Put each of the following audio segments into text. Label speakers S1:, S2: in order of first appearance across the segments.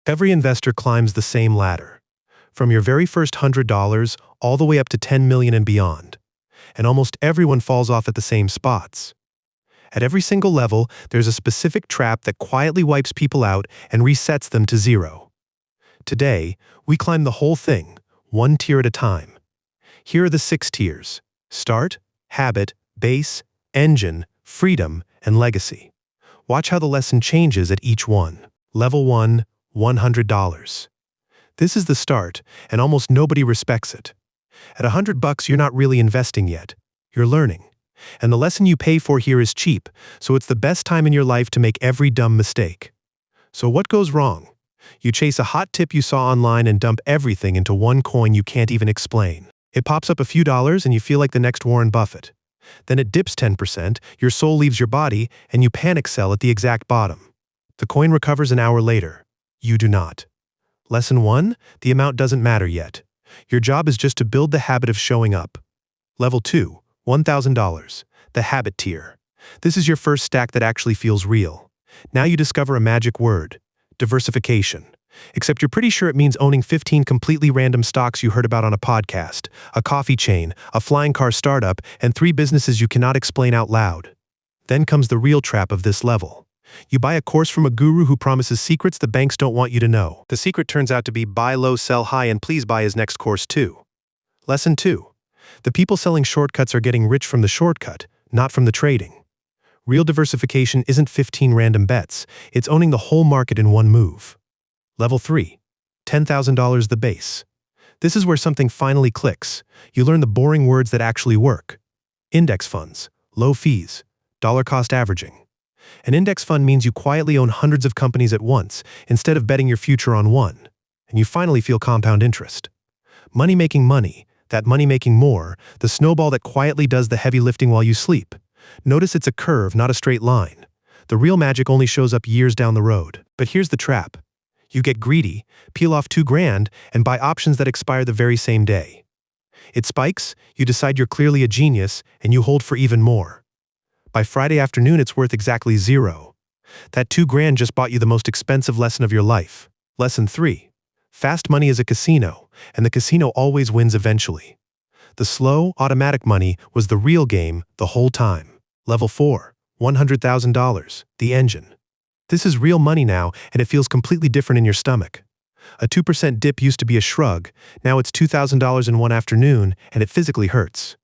S1: Every investor climbs the same ladder, from your very first $100 all the way up to 10 million and beyond. And almost everyone falls off at the same spots. At every single level, there's a specific trap that quietly wipes people out and resets them to zero. Today, we climb the whole thing, one tier at a time. Here are the 6 tiers: start, habit, base, engine, freedom, and legacy. Watch how the lesson changes at each one. Level 1, $100. This is the start, and almost nobody respects it. At $100, you're not really investing yet. You're learning. And the lesson you pay for here is cheap, so it's the best time in your life to make every dumb mistake. So what goes wrong? You chase a hot tip you saw online and dump everything into one coin you can't even explain. It pops up a few dollars and you feel like the next Warren Buffett. Then it dips 10%, your soul leaves your body, and you panic sell at the exact bottom. The coin recovers an hour later. You do not. Lesson 1, the amount doesn't matter yet. Your job is just to build the habit of showing up. Level 2, $1,000, the habit tier. This is your first stack that actually feels real. Now you discover a magic word: diversification. Except you're pretty sure it means owning 15 completely random stocks you heard about on a podcast, a coffee chain, a flying car startup, and 3 businesses you cannot explain out loud. Then comes the real trap of this level. You buy a course from a guru who promises secrets the banks don't want you to know. The secret turns out to be buy low, sell high, and please buy his next course too. Lesson 2. The people selling shortcuts are getting rich from the shortcut, not from the trading. Real diversification isn't 15 random bets, it's owning the whole market in one move. Level 3. $10,000 the base. This is where something finally clicks. You learn the boring words that actually work. Index funds, low fees, dollar cost averaging. An index fund means you quietly own hundreds of companies at once, instead of betting your future on one. And you finally feel compound interest. Money making money, that money making more, the snowball that quietly does the heavy lifting while you sleep. Notice it's a curve, not a straight line. The real magic only shows up years down the road. But here's the trap. You get greedy, peel off $2,000, and buy options that expire the very same day. It spikes, you decide you're clearly a genius, and you hold for even more. By Friday afternoon, it's worth exactly zero. That $2,000 just bought you the most expensive lesson of your life. Lesson 3. Fast money is a casino, and the casino always wins eventually. The slow, automatic money was the real game the whole time. Level 4. $100,000, the engine. This is real money now, and it feels completely different in your stomach. A 2% dip used to be a shrug, now it's $2,000 in one afternoon, and it physically hurts.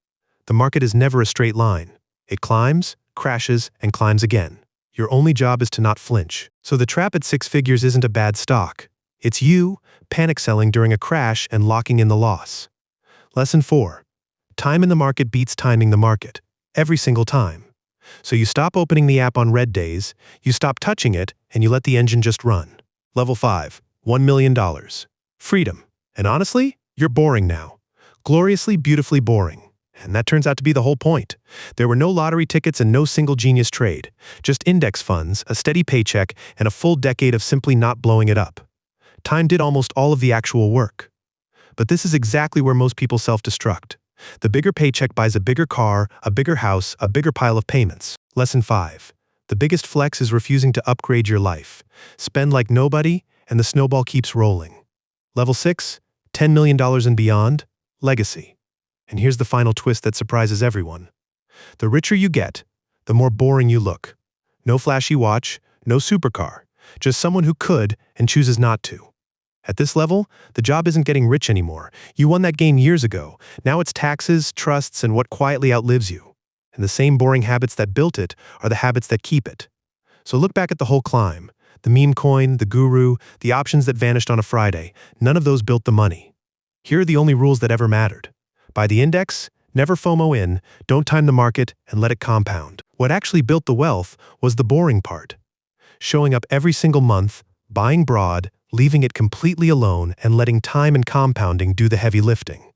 S1: The market is never a straight line. It climbs, crashes, and climbs again. Your only job is to not flinch. So the trap at 6 figures isn't a bad stock. It's you, panic selling during a crash and locking in the loss. Lesson 4. Time in the market beats timing the market. Every single time. So you stop opening the app on red days, you stop touching it, and you let the engine just run. Level 5. $1 million. Freedom. And honestly, you're boring now. Gloriously, beautifully boring. And that turns out to be the whole point. There were no lottery tickets and no single genius trade. Just index funds, a steady paycheck, and a full decade of simply not blowing it up. Time did almost all of the actual work. But this is exactly where most people self-destruct. The bigger paycheck buys a bigger car, a bigger house, a bigger pile of payments. Lesson 5. The biggest flex is refusing to upgrade your life. Spend like nobody, and the snowball keeps rolling. Level 6. $10 million and beyond. Legacy. And here's the final twist that surprises everyone. The richer you get, the more boring you look. No flashy watch, no supercar. Just someone who could and chooses not to. At this level, the job isn't getting rich anymore. You won that game years ago. Now it's taxes, trusts, and what quietly outlives you. And the same boring habits that built it are the habits that keep it. So look back at the whole climb. The meme coin, the guru, the options that vanished on a Friday. None of those built the money. Here are the only rules that ever mattered. Buy the index, never FOMO in, don't time the market, and let it compound. What actually built the wealth was the boring part. Showing up every single month, buying broad, leaving it completely alone, and letting time and compounding do the heavy lifting.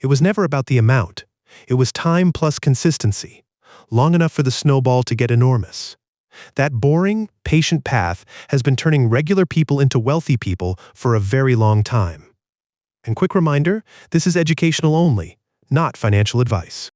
S1: It was never about the amount. It was time plus consistency, long enough for the snowball to get enormous. That boring, patient path has been turning regular people into wealthy people for a very long time. And quick reminder, this is educational only, not financial advice.